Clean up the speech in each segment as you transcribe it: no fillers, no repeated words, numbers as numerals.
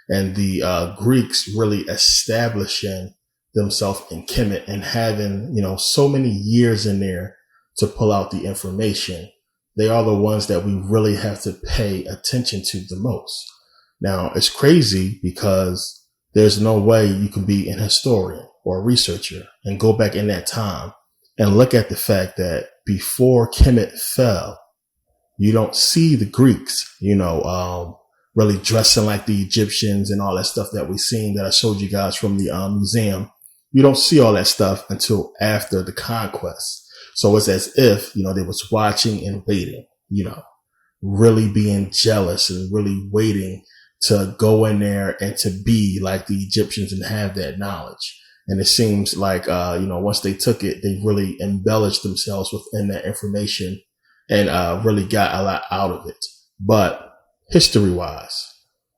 and the Greeks really establishing themselves in Kemet and having, so many years in there to pull out the information. They are the ones that we really have to pay attention to the most. Now, it's crazy because there's no way you can be an historian or a researcher and go back in that time and look at the fact that before Kemet fell, you don't see the Greeks, really dressing like the Egyptians and all that stuff that we seen that I showed you guys from the museum. You don't see all that stuff until after the conquest. So it's as if, they was watching and waiting, really being jealous and really waiting to go in there and to be like the Egyptians and have that knowledge. And it seems like, once they took it, they really embellished themselves within that information and really got a lot out of it. But history wise,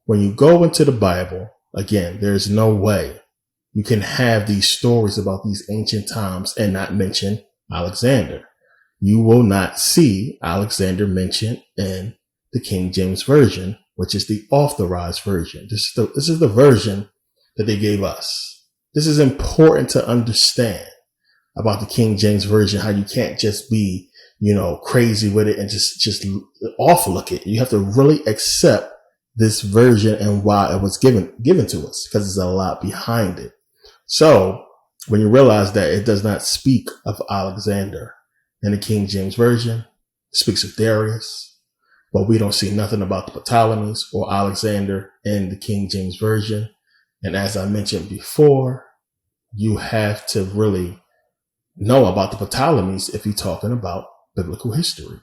when you go into the Bible, again, there's no way you can have these stories about these ancient times and not mention Alexander. You will not see Alexander mentioned in the King James Version, which is the authorized version. This is the version that they gave us. This is important to understand about the King James Version, how you can't just be, crazy with it and just overlook it. You have to really accept this version and why it was given to us, because there's a lot behind it. So when you realize that it does not speak of Alexander in the King James Version, it speaks of Darius, but we don't see nothing about the Ptolemies or Alexander in the King James Version. And as I mentioned before, you have to really know about the Ptolemies if you're talking about biblical history,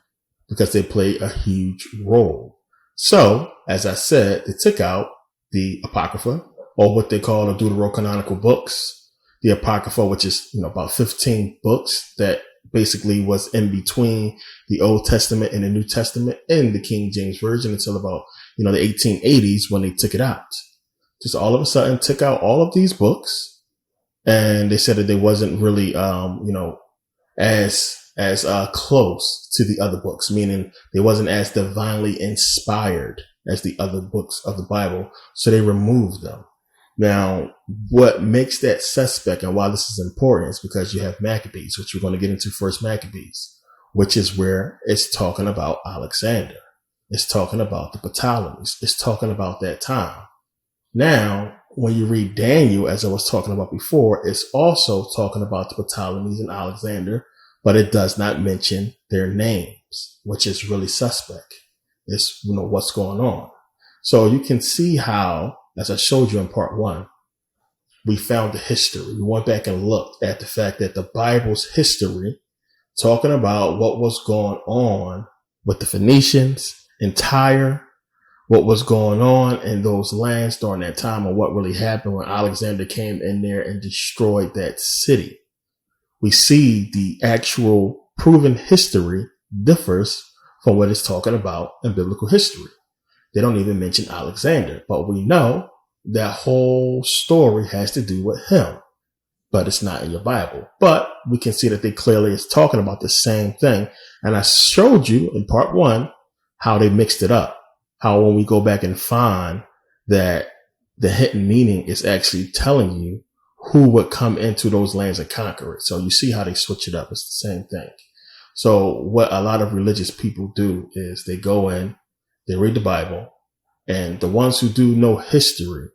because they play a huge role. So, as I said, they took out the Apocrypha, or what they call the Deuterocanonical books. The Apocrypha, which is, about 15 books that basically was in between the Old Testament and the New Testament in the King James Version until about, the 1880s when they took it out. Just all of a sudden took out all of these books, and they said that they wasn't really, as close to the other books, meaning they wasn't as divinely inspired as the other books of the Bible. So they removed them. Now, what makes that suspect and why this is important is because you have Maccabees, which we're going to get into first, Maccabees, which is where it's talking about Alexander. It's talking about the Ptolemies. It's talking about that time. Now, when you read Daniel, as I was talking about before, it's also talking about the Ptolemies and Alexander, but it does not mention their names, which is really suspect. It's, what's going on. So you can see how, as I showed you in part 1, we found the history. We went back and looked at the fact that the Bible's history, talking about what was going on with the Phoenicians in Tyre, what was going on in those lands during that time, and what really happened when Alexander came in there and destroyed that city. We see the actual proven history differs from what it's talking about in biblical history. They don't even mention Alexander, but we know that whole story has to do with him, but it's not in your Bible. But we can see that they clearly is talking about the same thing. And I showed you in part 1 how they mixed it up, how when we go back and find that the hidden meaning is actually telling you who would come into those lands and conquer it. So you see how they switch it up. It's the same thing. So what a lot of religious people do is they go in, they read the Bible, and the ones who do know history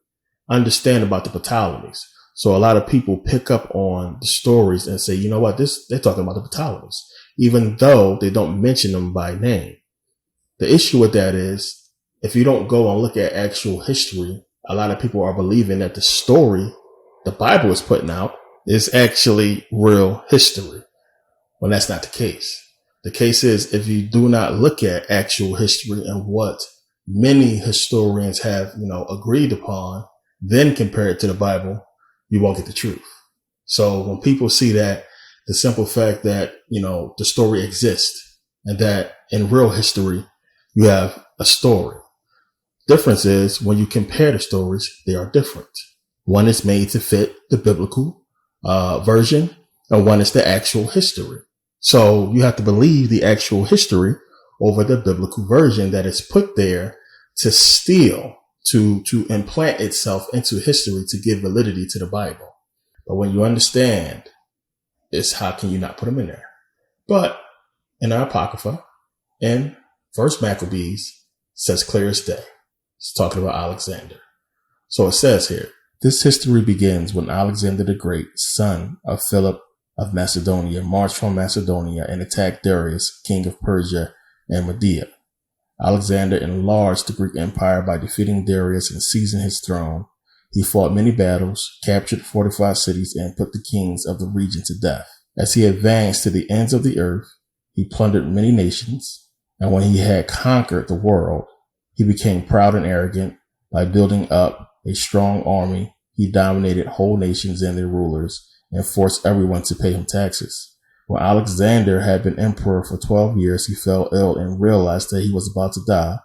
understand about the Ptolemies. So a lot of people pick up on the stories and say, you know what, they're talking about the Ptolemies, even though they don't mention them by name. The issue with that is if you don't go and look at actual history, a lot of people are believing that the story the Bible is putting out is actually real history, when that's not the case. The case is if you do not look at actual history and what many historians have, agreed upon, then compare it to the Bible, you won't get the truth. So when people see that, the simple fact that, the story exists and that in real history, you have a story. Difference is when you compare the stories, they are different. One is made to fit the biblical version, and one is the actual history. So you have to believe the actual history over the biblical version that is put there to steal to implant itself into history to give validity to the Bible. But when you understand, it's how can you not put them in there? But in our Apocrypha, in First Maccabees, says clear as day. It's talking about Alexander. So it says here, this history begins when Alexander the Great, son of Philip of Macedonia, marched from Macedonia and attacked Darius, king of Persia and Media. Alexander enlarged the Greek Empire by defeating Darius and seizing his throne. He fought many battles, captured fortified cities, and put the kings of the region to death. As he advanced to the ends of the earth, he plundered many nations, and when he had conquered the world, he became proud and arrogant. By building up a strong army, he dominated whole nations and their rulers and forced everyone to pay him taxes. When Alexander had been emperor for 12 years, he fell ill and realized that he was about to die.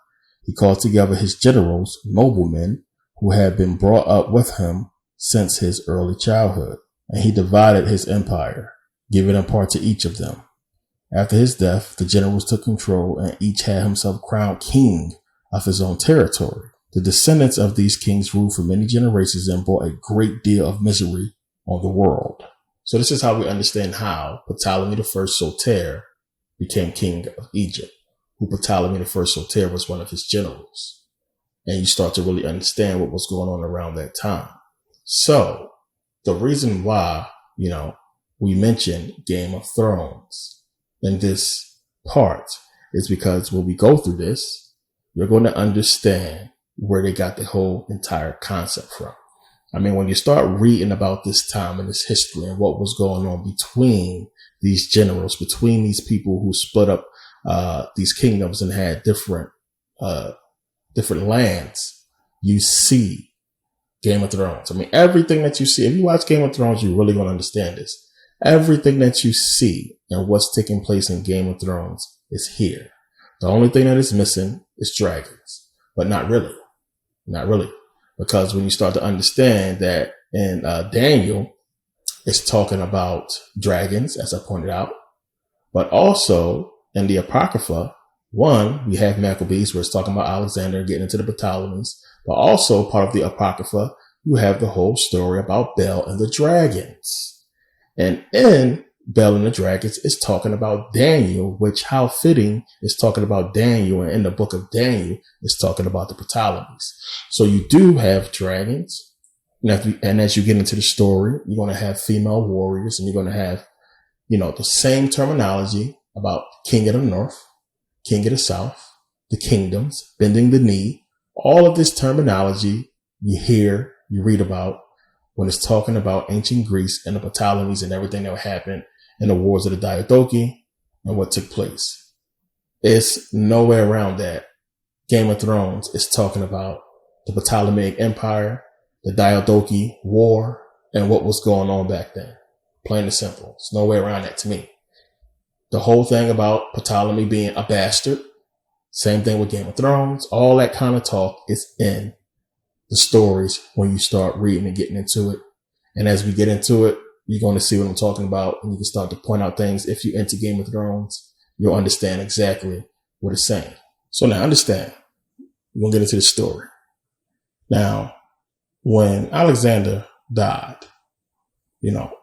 He called together his generals, noblemen, who had been brought up with him since his early childhood, and he divided his empire, giving a part to each of them. After his death, the generals took control and each had himself crowned king of his own territory. The descendants of these kings ruled for many generations and brought a great deal of misery on the world. So this is how we understand how Ptolemy I Soter became king of Egypt, who Ptolemy I Soter was one of his generals. And you start to really understand what was going on around that time. So the reason why, we mentioned Game of Thrones in this part is because when we go through this, you're going to understand where they got the whole entire concept from. I mean, when you start reading about this time and this history and what was going on between these generals, between these people who split up these kingdoms and had different lands, you see Game of Thrones. I mean, everything that you see, if you watch Game of Thrones, you're really going to understand this. Everything that you see and what's taking place in Game of Thrones is here. The only thing that is missing is dragons, but not really. Not really. Because when you start to understand that in Daniel, it's talking about dragons, as I pointed out, but also in the Apocrypha, one, we have Maccabees where it's talking about Alexander getting into the Ptolemies, but also part of the Apocrypha, you have the whole story about Bel and the dragons. And in Bel and the Dragons is talking about Daniel, which how fitting is talking about Daniel. And in the book of Daniel is talking about the Ptolemies. So you do have dragons. And as you get into the story, you're going to have female warriors and you're going to have, the same terminology about king of the north, king of the south, the kingdoms, bending the knee. All of this terminology you hear, you read about when it's talking about ancient Greece and the Ptolemies and everything that happened in the wars of the Diadochi and what took place. It's nowhere around that. Game of Thrones is talking about the Ptolemaic Empire, the Diadochi War, and what was going on back then. Plain and simple. It's nowhere around that to me. The whole thing about Ptolemy being a bastard, same thing with Game of Thrones, all that kind of talk is in the stories when you start reading and getting into it. And as we get into it, you're going to see what I'm talking about, and you can start to point out things. If you're into Game of Thrones, you'll understand exactly what it's saying. So now understand, we're going to get into the story. Now, when Alexander died,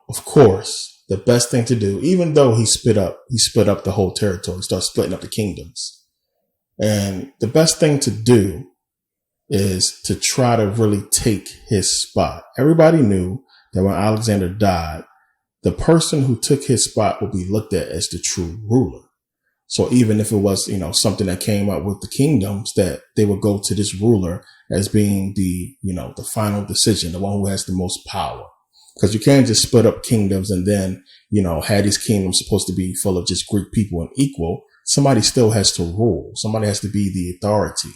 of course, the best thing to do, even though he split up the whole territory, started splitting up the kingdoms. And the best thing to do is to try to really take his spot. Everybody knew that when Alexander died, the person who took his spot would be looked at as the true ruler. So even if it was, something that came up with the kingdoms, that they would go to this ruler as being the final decision, the one who has the most power. Because you can't just split up kingdoms and then, have these kingdoms supposed to be full of just Greek people and equal. Somebody still has to rule. Somebody has to be the authority,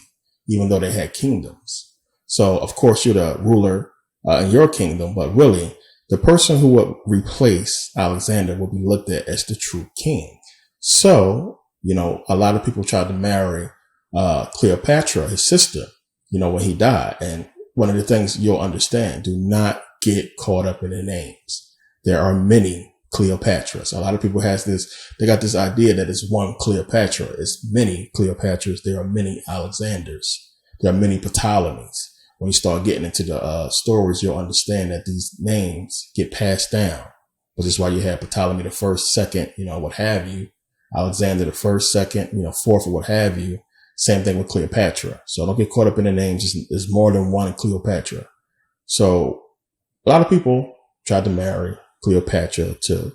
even though they had kingdoms. So, of course, you're the ruler in your kingdom, but really the person who would replace Alexander would be looked at as the true king. So, a lot of people tried to marry Cleopatra, his sister, when he died. And one of the things you'll understand, do not get caught up in the names. There are many Cleopatras. A lot of people they got this idea that it's one Cleopatra. It's many Cleopatras. There are many Alexanders. There are many Ptolemies. when you start getting into the stories, you'll understand that these names get passed down. Which is why you have Ptolemy the first, second, what have you. Alexander the first, second, fourth, or what have you. Same thing with Cleopatra. So don't get caught up in the names. There's more than one Cleopatra. So a lot of people tried to marry Cleopatra to,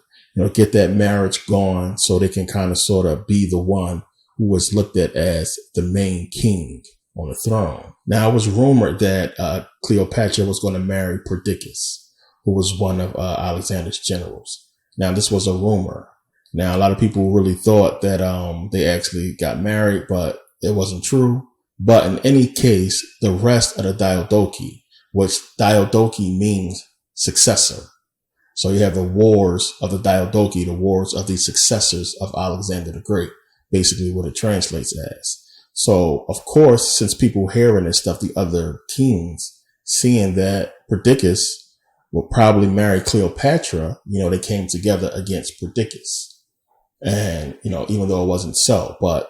get that marriage going so they can kind of sort of be the one who was looked at as the main king on the throne. Now, it was rumored that Cleopatra was going to marry Perdiccas, who was one of Alexander's generals. Now, this was a rumor. Now, a lot of people really thought that they actually got married, but it wasn't true. But in any case, the rest of the Diadochi, which Diadochi means successor. So you have the wars of the Diadochi, the wars of the successors of Alexander the Great, basically what it translates as. So, of course, since people hearing this stuff, the other kings, seeing that Perdiccas would probably marry Cleopatra, they came together against Perdiccas. And, even though it wasn't so, but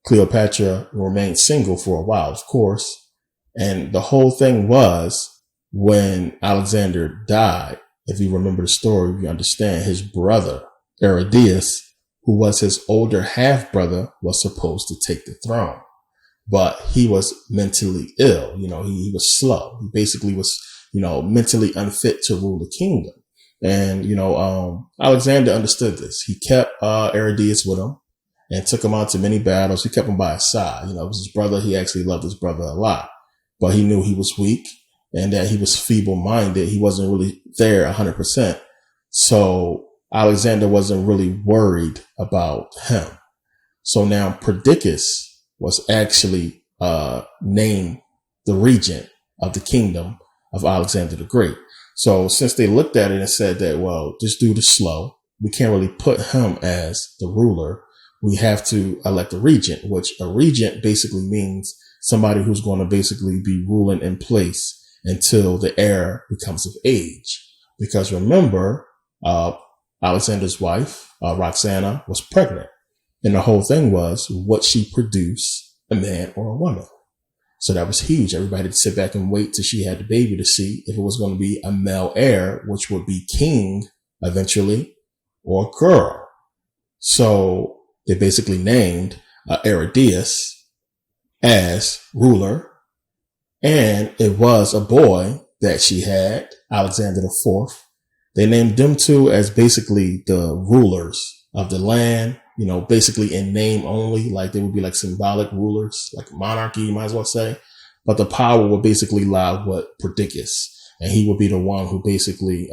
Cleopatra remained single for a while, of course. And the whole thing was when Alexander died, if you remember the story, you understand his brother, Aridaeus, who was his older half brother, was supposed to take the throne, but he was mentally ill. He was slow. He basically was, mentally unfit to rule the kingdom. And, Alexander understood this. He kept, Aridaeus with him and took him out to many battles. He kept him by his side. It was his brother. He actually loved his brother a lot, but he knew he was weak and that he was feeble minded. He wasn't really there 100%. So Alexander wasn't really worried about him. So now Perdiccas was actually, named the regent of the kingdom of Alexander the Great. So since they looked at it and said that, well, this dude is slow, we can't really put him as the ruler. We have to elect a regent, which a regent basically means somebody who's going to basically be ruling in place until the heir becomes of age. Because remember, Alexander's wife, Roxana, was pregnant. And the whole thing was, would she produce a man or a woman? So that was huge. Everybody had to sit back and wait till she had the baby to see if it was going to be a male heir, which would be king eventually, or a girl. So they basically named Aridaeus as ruler. And it was a boy that she had, Alexander the Fourth. They named them two as basically the rulers of the land, basically in name only, like they would be like symbolic rulers, like monarchy, you might as well say. But the power would basically lie with Perdiccas, and he would be the one who basically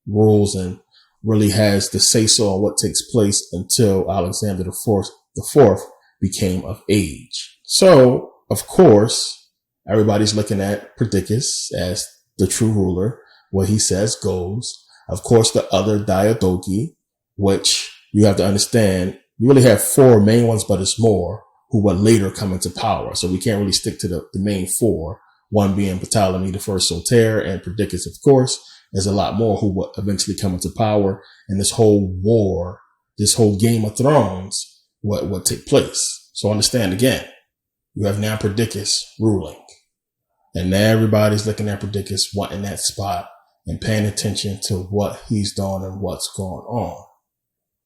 rules and really has the say so on what takes place until Alexander the Fourth became of age. So, of course, everybody's looking at Perdiccas as the true ruler. What he says goes. Of course, the other Diadochi, which you have to understand, you really have four main ones, but it's more who would later come into power. So we can't really stick to the main four, one being Ptolemy the First Soter and Perdiccas, of course. There's a lot more who would eventually come into power. And this whole war, this whole Game of Thrones, what take place. So understand again, you have now Perdiccas ruling. And now everybody's looking at Perdiccas, wanting that spot and paying attention to what he's doing and what's going on.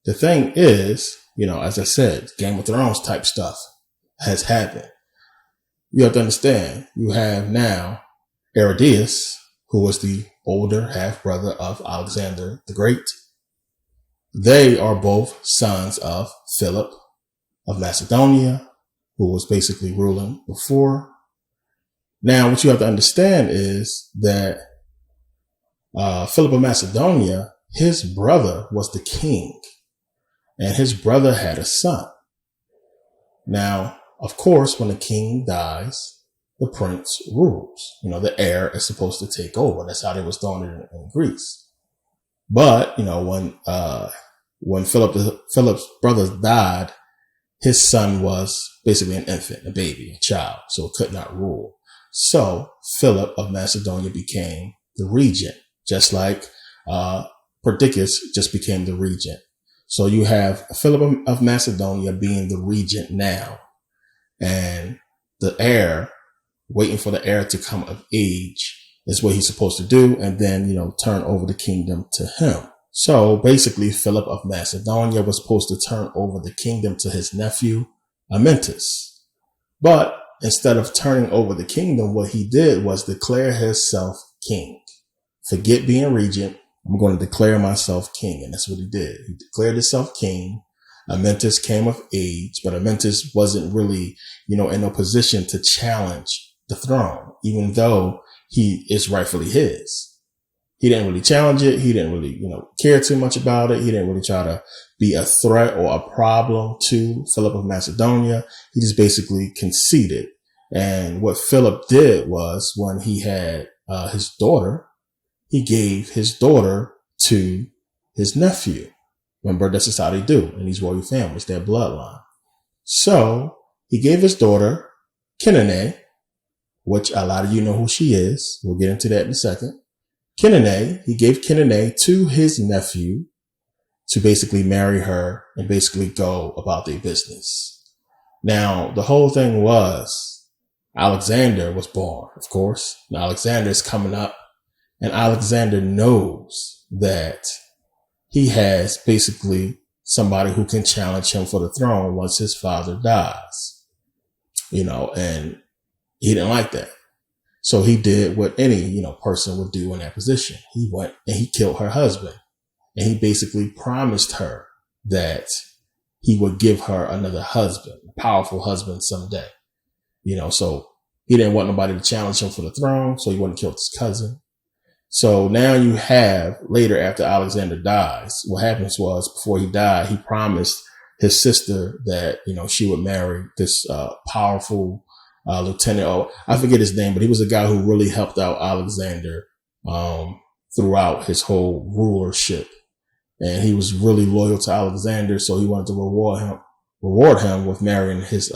The thing is, as I said, Game of Thrones type stuff has happened. You have to understand, you have now Aridaeus, who was the older half brother of Alexander the Great. They are both sons of Philip of Macedonia, who was basically ruling before. Now, what you have to understand is that Philip of Macedonia, his brother was the king, and his brother had a son. Now, of course, when the king dies, the prince rules. The heir is supposed to take over. That's how they was doing it in Greece. But, when Philip's brother died, his son was basically an infant, a baby, a child, so could not rule. So Philip of Macedonia became the regent, just like Perdiccas just became the regent. So you have Philip of Macedonia being the regent now, and the heir waiting for the heir to come of age is what he's supposed to do. And then, turn over the kingdom to him. So basically, Philip of Macedonia was supposed to turn over the kingdom to his nephew, Amyntas. But instead of turning over the kingdom, what he did was declare himself king. Forget being regent. I'm going to declare myself king. And that's what he did. He declared himself king. Amyntas came of age, but Amyntas wasn't really, in a position to challenge the throne, even though he is rightfully his. He didn't really challenge it. He didn't really, care too much about it. He didn't really try to be a threat or a problem to Philip of Macedonia. He just basically conceded. And what Philip did was when he had his daughter, he gave his daughter to his nephew. Remember, that's just how they do in these royal families, their bloodline. So he gave his daughter, Kinane, which a lot of you know who she is. We'll get into that in a second. He gave Kinane to his nephew to basically marry her and basically go about their business. Now, the whole thing was Alexander was born, of course. Now, Alexander is coming up, and Alexander knows that he has basically somebody who can challenge him for the throne once his father dies, and he didn't like that. So he did what any, person would do in that position. He went and he killed her husband, and he basically promised her that he would give her another husband, a powerful husband someday, so he didn't want nobody to challenge him for the throne. So he went and killed his cousin. So now you have later after Alexander dies, what happens was before he died, he promised his sister that, she would marry this powerful lieutenant. Oh, I forget his name, but he was a guy who really helped out Alexander throughout his whole rulership. And he was really loyal to Alexander. So he wanted to reward him with marrying his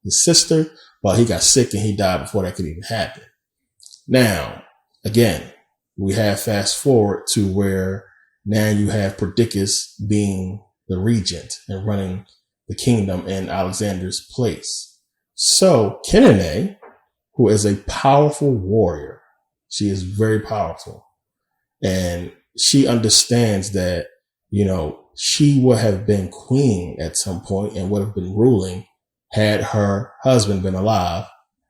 sister, but he got sick and he died before that could even happen. Now, again, we have fast forward to where now you have Perdiccas being the regent and running the kingdom in Alexander's place. So Kinane, who is a powerful warrior, she is very powerful, and she understands that, she would have been queen at some point and would have been ruling had her husband been alive.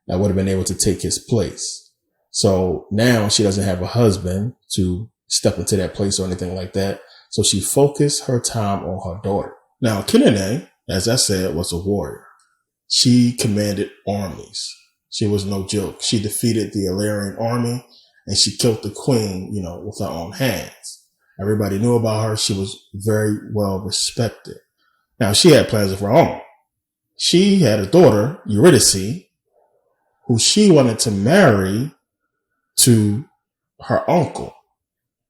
That would have been able to take his place. So now she doesn't have a husband to step into that place or anything like that. So she focused her time on her daughter. Now, Kinane, as I said, was a warrior. She commanded armies. She was no joke. She defeated the Illyrian army and she killed the queen, with her own hands. Everybody knew about her. She was very well respected. Now, she had plans of her own. She had a daughter, Eurydice, who she wanted to marry to her uncle,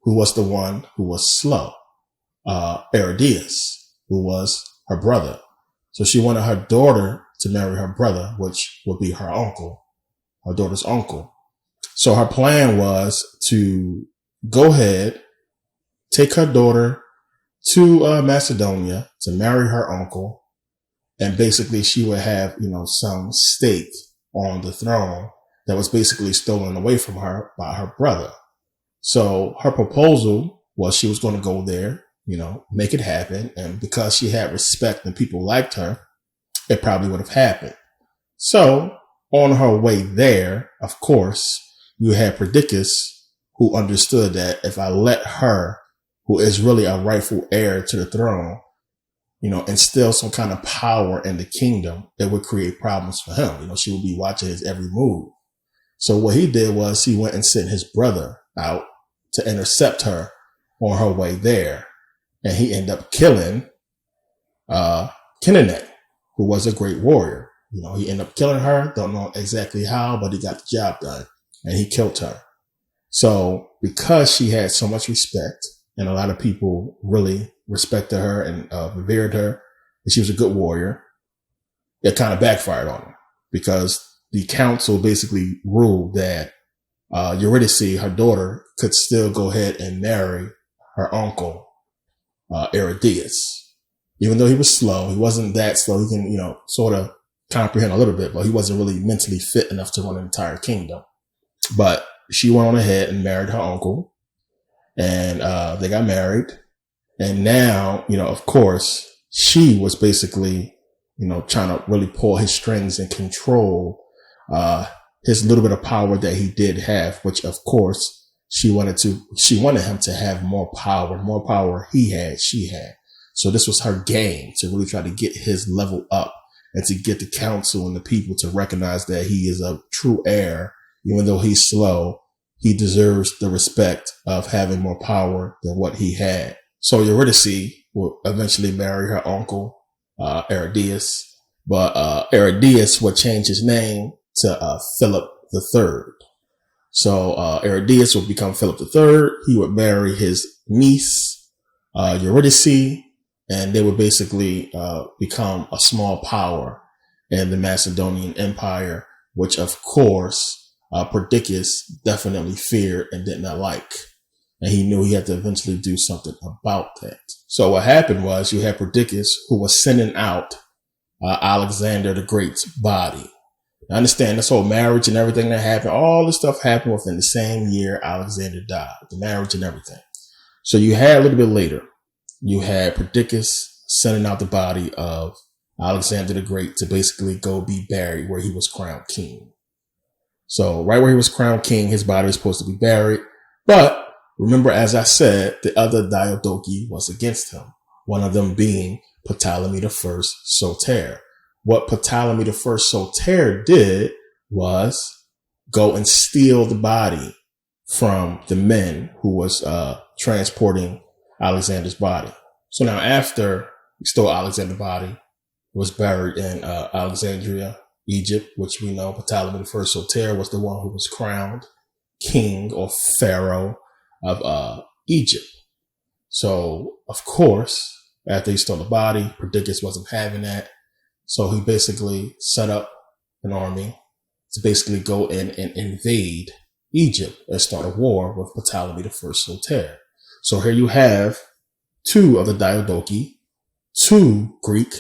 who was the one who was slow, Aridaeus, who was her brother. So she wanted her daughter to marry her brother, which would be her uncle, her daughter's uncle. So her plan was to go ahead, take her daughter to Macedonia to marry her uncle, and basically she would have, some stake on the throne that was basically stolen away from her by her brother. So her proposal was she was going to go there, make it happen. And because she had respect and people liked her, it probably would have happened. So on her way there, of course, you had Perdiccas, who understood that if I let her, who is really a rightful heir to the throne, instill some kind of power in the kingdom, it would create problems for him. She would be watching his every move. So what he did was he went and sent his brother out to intercept her on her way there. And he ended up killing Kinane, who was a great warrior. He ended up killing her. Don't know exactly how, but he got the job done and he killed her. So because she had so much respect and a lot of people really respected her and revered her, and she was a good warrior, it kind of backfired on her because the council basically ruled that Eurydice, her daughter, could still go ahead and marry her uncle, Aridaeus. Even though he was slow, he wasn't that slow. He can, sort of comprehend a little bit, but he wasn't really mentally fit enough to run an entire kingdom. But she went on ahead and married her uncle, and they got married. And now, of course, she was basically, trying to really pull his strings and control his little bit of power that he did have, which of course she wanted him to have more power he had, she had. So this was her game to really try to get his level up and to get the council and the people to recognize that he is a true heir. Even though he's slow, he deserves the respect of having more power than what he had. So Eurydice will eventually marry her uncle, Aridaeus, but Aridaeus would change his name to Philip III. So Aridaeus would become Philip III. He would marry his niece, Eurydice, and they would basically become a small power in the Macedonian Empire, which of course Perdiccas definitely feared and did not like. And he knew he had to eventually do something about that. So what happened was you had Perdiccas, who was sending out Alexander the Great's body. I understand this whole marriage and everything that happened. All this stuff happened within the same year Alexander died, the marriage and everything. So you had a little bit later, you had Perdiccas sending out the body of Alexander the Great to basically go be buried where he was crowned king. So right where he was crowned king, his body was supposed to be buried. But remember, as I said, the other Diadochi was against him, one of them being Ptolemy I Soter. What Ptolemy I Soter did was go and steal the body from the men who was transporting Alexander's body. So now after he stole Alexander's body, it was buried in Alexandria, Egypt, which we know Ptolemy I Soter was the one who was crowned king or pharaoh of Egypt. So, of course, after he stole the body, Perdiccas wasn't having that. So he basically set up an army to basically go in and invade Egypt and start a war with Ptolemy I Soter. So here you have two of the Diadochi, two Greek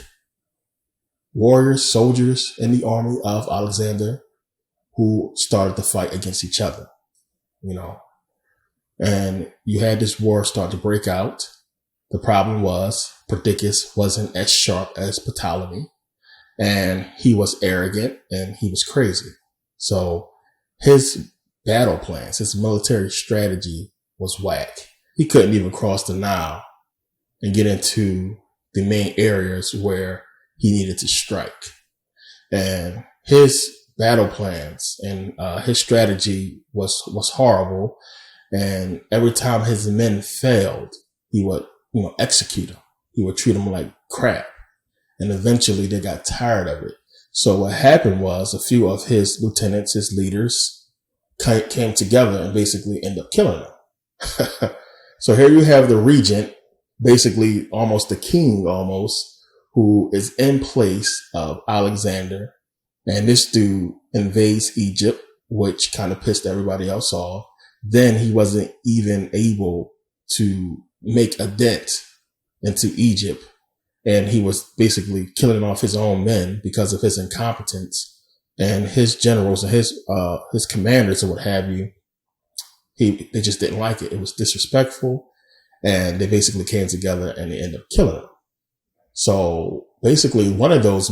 warriors, soldiers in the army of Alexander who started the fight against each other, And you had this war start to break out. The problem was Perdiccas wasn't as sharp as Ptolemy, and he was arrogant and he was crazy. So his battle plans, his military strategy was whack. He couldn't even cross the Nile and get into the main areas where he needed to strike. And his battle plans and his strategy was horrible. And every time his men failed, he would, execute them. He would treat them like crap. And eventually they got tired of it. So what happened was a few of his lieutenants, his leaders, came together and basically ended up killing him. So here you have the regent, basically almost the king who is in place of Alexander. And this dude invades Egypt, which kind of pissed everybody else off. Then he wasn't even able to make a dent into Egypt. And he was basically killing off his own men because of his incompetence, and his generals and his commanders and what have you. They just didn't like it. It was disrespectful, and they basically came together and they ended up killing him. So basically one of those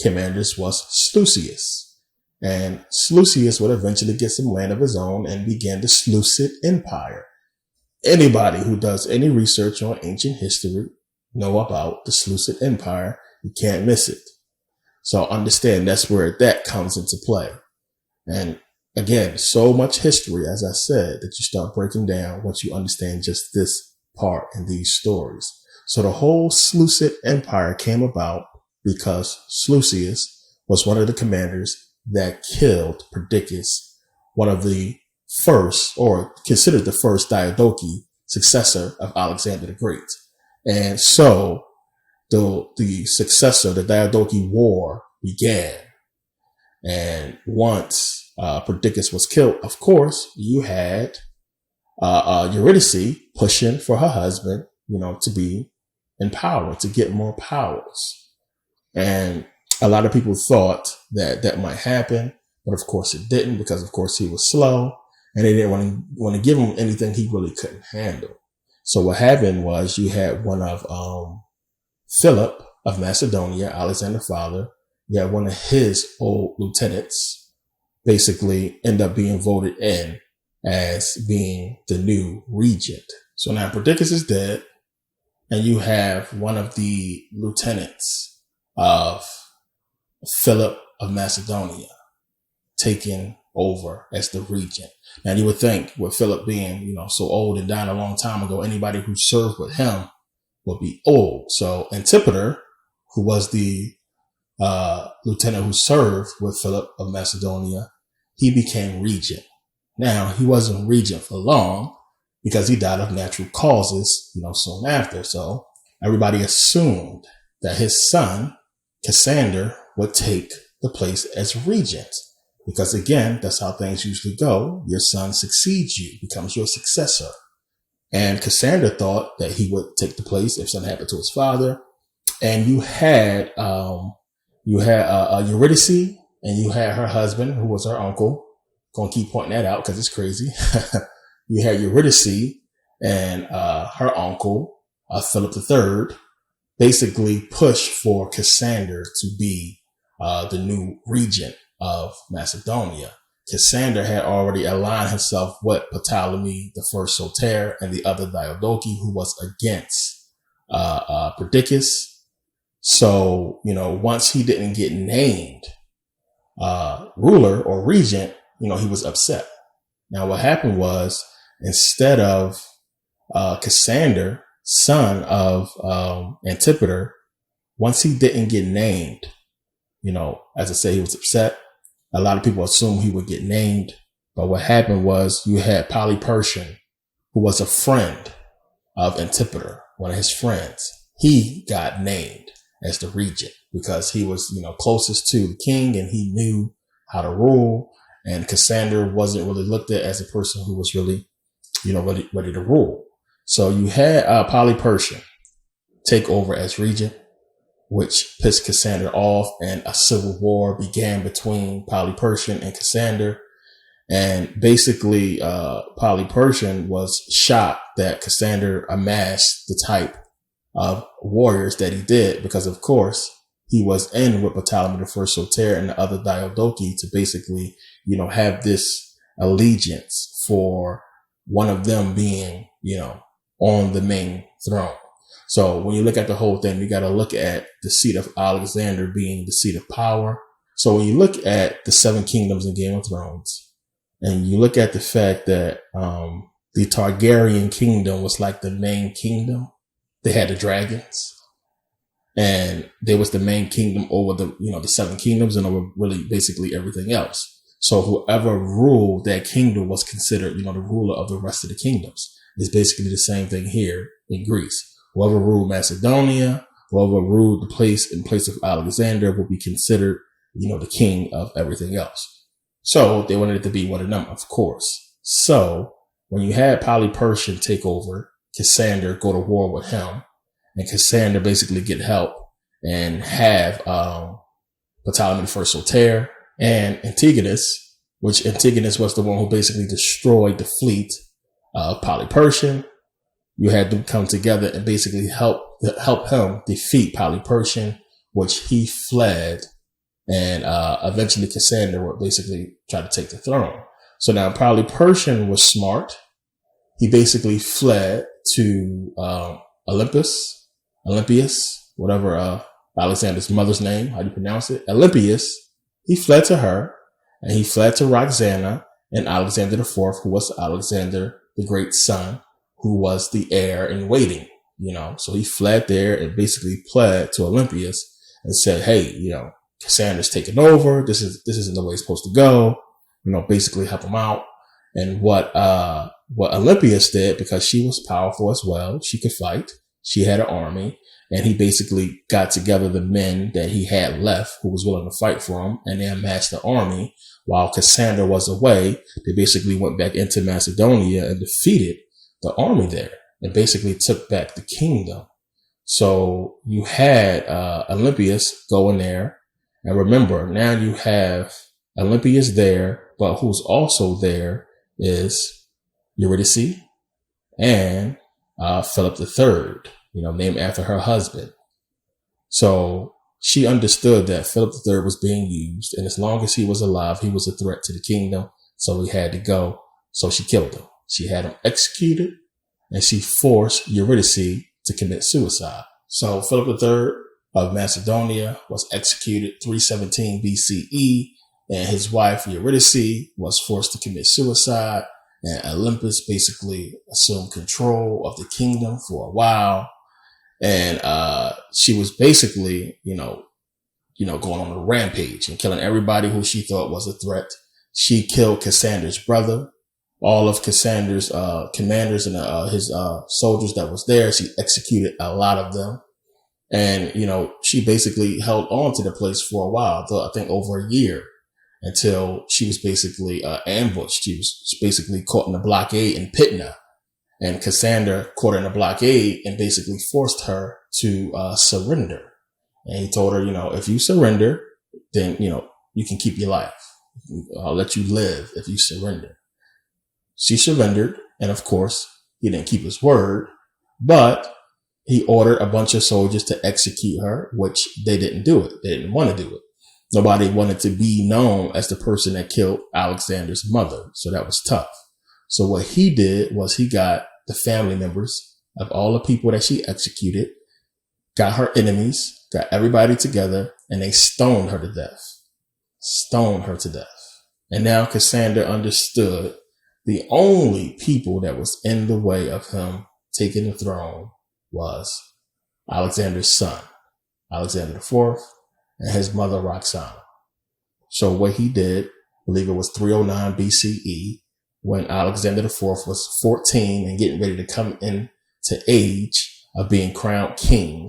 commanders was Seleucus, and Seleucus would eventually get some land of his own and begin the Seleucid Empire. Anybody who does any research on ancient history know about the Seleucid Empire. You can't miss it. So understand that's where that comes into play. And again, so much history, as I said, that you start breaking down once you understand just this part in these stories. So the whole Seleucid Empire came about because Seleucus was one of the commanders that killed Perdiccas, one of the first, or considered the first Diadochi successor of Alexander the Great. And so the successor, the Diadochi War, began. And once Perdiccas was killed, of course, you had Eurydice pushing for her husband, to be in power, to get more powers. And A lot of people thought that that might happen, but of course it didn't, because of course he was slow and they didn't want to give him anything he really couldn't handle. So what happened was you had one of Philip of Macedonia, Alexander's father. You had one of his old lieutenants basically end up being voted in as being the new regent. So now Perdiccas is dead, and you have one of the lieutenants of Philip of Macedonia taking over as the regent. Now you would think, with Philip being, so old and dying a long time ago, anybody who served with him would be old. So Antipater, who was the lieutenant who served with Philip of Macedonia, he became regent. Now, he wasn't regent for long because he died of natural causes, soon after. So everybody assumed that his son, Cassander, would take the place as regent. Because again, that's how things usually go. Your son succeeds you, becomes your successor. And Cassander thought that he would take the place if something happened to his father. And you had Eurydice, and you had her husband, who was her uncle. Gonna keep pointing that out because it's crazy. You had Eurydice and her uncle, Philip III, basically push for Cassander to be the new regent of Macedonia. Cassander had already aligned himself with Ptolemy I Soter and the other Diadochi, who was against Perdiccas. So, once he didn't get named ruler or regent, he was upset. Now, what happened was, instead of Cassander, son of Antipater, once he didn't get named, as I say, he was upset. A lot of people assumed he would get named. But what happened was you had Polypersian, who was a friend of Antipater, one of his friends. He got named as the regent because he was, closest to the king and he knew how to rule. And Cassander wasn't really looked at as a person who was really, ready to rule. So you had Polypersian take over as regent, which pissed Cassander off, and a civil war began between Polypersian and Cassander. And basically, Polypersian was shocked that Cassander amassed the type of warriors that he did, because of course he was in with Ptolemy I Soter and the other Diadochi to basically, have this allegiance for one of them being, on the main throne. So when you look at the whole thing, you got to look at the seat of Alexander being the seat of power. So when you look at the 7 kingdoms in Game of Thrones, and you look at the fact that the Targaryen kingdom was like the main kingdom, they had the dragons, and there was the main kingdom over the 7 kingdoms and over really basically everything else. So whoever ruled that kingdom was considered, the ruler of the rest of the kingdoms. It's basically the same thing here in Greece. Whoever ruled Macedonia, whoever ruled the place in place of Alexander will be considered, the king of everything else. So they wanted it to be one of them, of course. So when you had Polypersian take over, Cassander go to war with him, and Cassander basically get help and have Ptolemy I Soter and Antigonus, which Antigonus was the one who basically destroyed the fleet of Polypersian. You had them come together and basically help him defeat Polypersian, which he fled, and eventually Cassander would basically try to take the throne. So now Polypersian was smart. He basically fled to Olympias, whatever Alexander's mother's name, how do you pronounce it? Olympias. He fled to her, and he fled to Roxana and Alexander IV, who was Alexander the Great's son, who was the heir in waiting, So he fled there and basically pled to Olympias and said, hey, Cassander's taking over. This isn't the way it's supposed to go. Basically help him out. And what Olympias did, because she was powerful as well, she could fight. She had an army, and he basically got together the men that he had left who was willing to fight for him, and they amassed the army. While Cassander was away, they basically went back into Macedonia and defeated the army there and basically took back the kingdom. So you had Olympias go in there And remember, now you have Olympias there, but who's also there is Eurydice and Philip III, named after her husband. So she understood that Philip III was being used, and as long as he was alive, he was a threat to the kingdom, so he had to go. So she killed him. She had him executed, and she forced Eurydice to commit suicide. So Philip III of Macedonia was executed 317 BCE, and his wife Eurydice was forced to commit suicide, and Olympus basically assumed control of the kingdom for a while. And she was basically, going on a rampage and killing everybody who she thought was a threat. She killed Cassander's brother, all of Cassander's commanders and his soldiers that was there. She executed a lot of them. And, she basically held on to the place for a while, I think over a year, until she was basically ambushed. She was basically caught in a blockade in Pydna. And Cassander caught her in a blockade and basically forced her to surrender. And he told her, if you surrender, then, you can keep your life. I'll let you live if you surrender. She surrendered. And of course, he didn't keep his word, but he ordered a bunch of soldiers to execute her, which they didn't do it. They didn't want to do it. Nobody wanted to be known as the person that killed Alexander's mother. So that was tough. So what he did was he got the family members of all the people that she executed, got her enemies, got everybody together, and they stoned her to death. Stoned her to death. And now Cassander understood the only people that was in the way of him taking the throne was Alexander's son, Alexander IV, and his mother Roxana. So what he did, I believe it was 309 BCE, when Alexander IV was 14 and getting ready to come into age of being crowned king,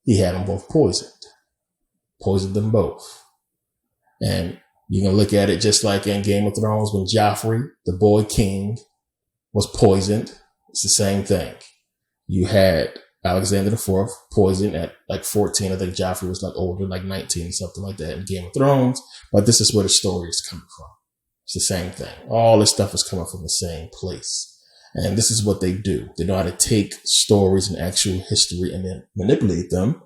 he had them both poisoned. Poisoned them both. And you can look at it just like in Game of Thrones when Joffrey, the boy king, was poisoned. It's the same thing. You had Alexander IV poisoned at like 14. I think Joffrey was like older, like 19, something like that in Game of Thrones. But this is where the story is coming from. It's the same thing. All this stuff is coming from the same place. And this is what they do. They know how to take stories and actual history and then manipulate them,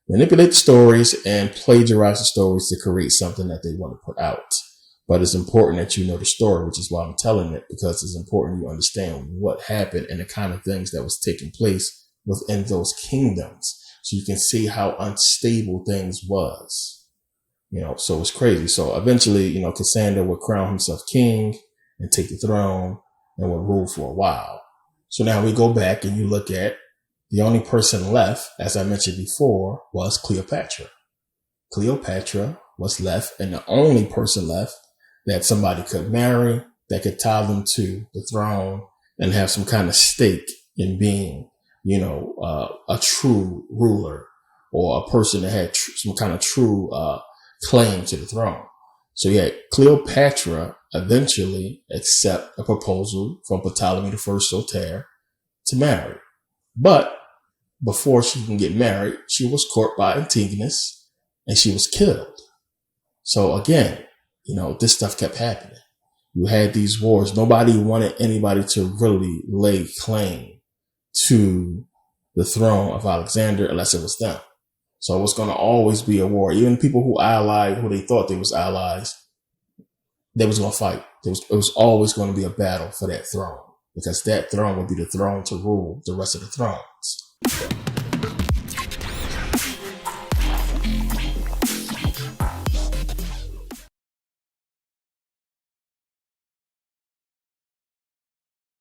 manipulate the stories and plagiarize the stories to create something that they want to put out. But it's important that you know the story, which is why I'm telling it, because it's important you understand what happened and the kind of things that was taking place within those kingdoms. So you can see how unstable things was. So it's crazy. So eventually, Cassander would crown himself king and take the throne and would rule for a while. So now we go back and you look at the only person left, as I mentioned before, was Cleopatra. Cleopatra was left, and the only person left that somebody could marry that could tie them to the throne and have some kind of stake in being, a true ruler or a person that had some kind of true claim to the throne. So yeah, Cleopatra eventually accept a proposal from Ptolemy I Soter to marry. But before she can get married, she was caught by Antigonus and she was killed. So again, this stuff kept happening. You had these wars. Nobody wanted anybody to really lay claim to the throne of Alexander unless it was them. So it was going to always be a war. Even people who allied, who they thought they was allies, they was going to fight. It was always going to be a battle for that throne, because that throne would be the throne to rule the rest of the thrones.